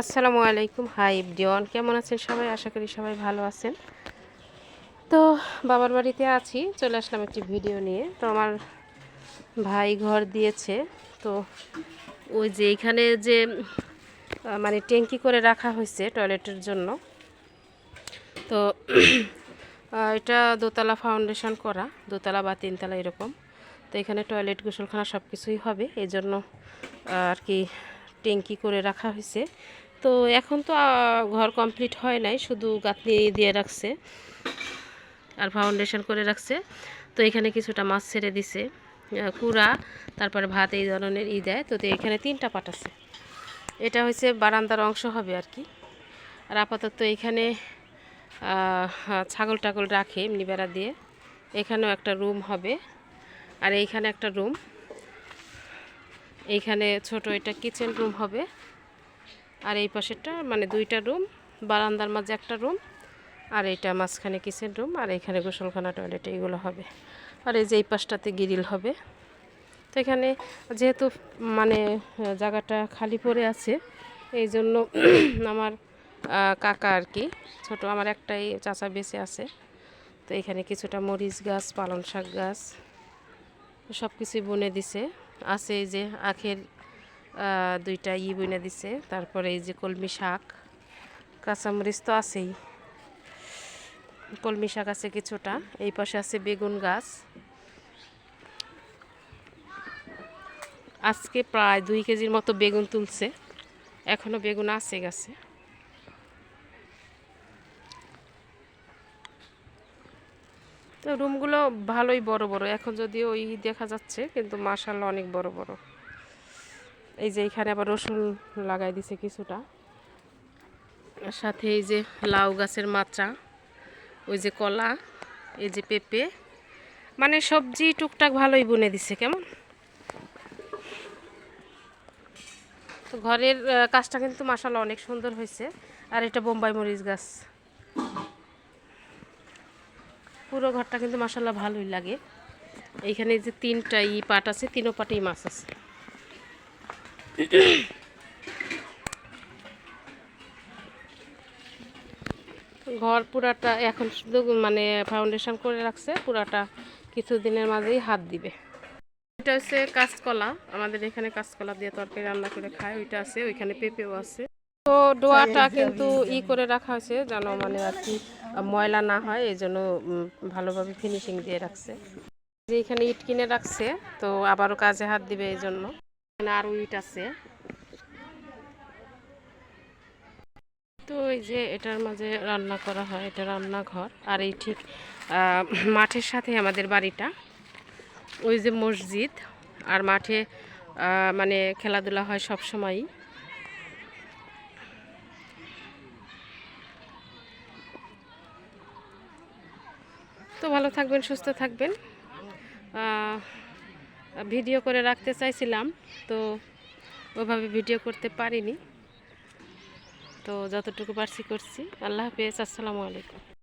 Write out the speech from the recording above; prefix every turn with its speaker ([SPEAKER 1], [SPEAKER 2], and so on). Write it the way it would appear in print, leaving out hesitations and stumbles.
[SPEAKER 1] আসসালামু আলাইকুম। Hi everyone, কেমন আছেন সবাই? আশা করি সবাই ভালো আছেন। তো বাবার বাড়িতে আছি, চলে আসলাম একটি ভিডিও নিয়ে। তো আমার ভাই ঘর দিয়েছে। তো ওই যে এখানে যে মানে ট্যাঙ্কি করে রাখা হয়েছে টয়লেটের জন্য। তো এটা দোতলা ফাউন্ডেশন করা, দোতলা বা তিনতলা এরকম। তো এখানে টয়লেট, গোসলখানা সব কিছুই হবে, এই জন্য আর কি ট্যাঙ্কি করে রাখা হয়েছে। তো এখন তো ঘর কমপ্লিট হয় নাই, শুধু গাঁথনি দিয়ে রাখছে আর ফাউন্ডেশন করে রাখছে। তো এখানে কিছুটা মাছ ছেড়ে দিছে, কুড়া, তারপরে ভাত, এই ধরনের দেয়। তো এখানে 3টা পাট আছে। এটা হচ্ছে বারান্দার অংশ হবে আর কি। আর আপাতত এখানে ছাগল টাগল রাখে এমনি বেড়া দিয়ে। এখানেও একটা রুম হবে, আর এইখানে একটা রুম, এইখানে ছোট এটা কিচেন রুম হবে। আর এই পাশেরটা মানে 2টা রুম, বারান্দার মাঝে একটা রুম, আর এইটা মাঝখানে কিচেন রুম, আর এখানে গোসলখানা, টয়লেট এইগুলো হবে। আর এই যে এই পাশটাতে গ্রিল হবে। তো এখানে যেহেতু মানে জায়গাটা খালি পড়ে আছে, এই জন্য আমার কাকা আর কি, ছোট আমার একটাই চাচা বেঁচে আছে। তো এখানে কিছুটা মরিচ গাছ, পালং শাক গাছ, সব কিছুই বুনে দিছে। আছে এই যে আখের 2টা বুনে দিছে। তারপরে এই যে কলমি শাক, কাঁচামরিচ তো আছেই, কলমি শাক আছে কিছুটা। এই পাশে আছে বেগুন গাছ। আজকে প্রায় 2 কেজির মতো বেগুন তুলছে, এখনো বেগুন আছে গাছে। তো রুমগুলো ভালোই বড় বড়, এখন যদিও ওই দেখা যাচ্ছে, কিন্তু মাশাআল্লাহ অনেক বড় বড়। এই যে এখানে আবার রসুন লাগাই দিছে কিছুটা, সাথে এই যে লাউ গাছের মাচা, ওই যে কলা, এই যে পেঁপে, মানে সবজি টুকটাক ভালোই বুনে দিছে। কেমন তো ঘরের কাজটা কিন্তু মাশাআল্লাহ অনেক সুন্দর হয়েছে। আর এটা বোম্বাই মরিচ গাছ। পুরো ঘরটা কিন্তু মাশাআল্লাহ ভালোই লাগে। এইখানে যে 3টা পাট আছে, 3ও পাটেই মাছ আছে। ঘর পুরাটা এখন শুধু মানে ফাউন্ডেশন করে রাখছে, পুরাটা কিছুদিনের মাঝেই হাত দিবে। এটা হচ্ছে কাঁচকলা, আমাদের এখানে কাঁচকলা দিয়ে তরকারি রান্না করে খায়, ওইটা আছে। ওইখানে পেঁপেও আছে। তো ডোয়াটা কিন্তু করে রাখা হয়েছে যেন মানে আর কি ময়লা না হয়, এই জন্য ভালোভাবে ফিনিশিং দিয়ে রাখছে। যে এখানে ইট কিনে রাখছে, তো আবারও কাজে হাত দিবে এই জন্য। এখানে আরও ইট আছে। তো এই যে এটার মাঝে রান্না করা হয়, এটা রান্নাঘর। আর এই ঠিক মাঠের সাথে আমাদের বাড়িটা, ওই যে মসজিদ, আর মাঠে মানে খেলাধুলা হয় সব সময়ই। তো ভালো থাকবেন, সুস্থ থাকবেন। ভিডিও করে রাখতে চাইছিলাম, তো ওইভাবে ভিডিও করতে পারিনি। তো যতটুকু পারছি করছি। আল্লাহ হাফেজ, আসসালামু আলাইকুম।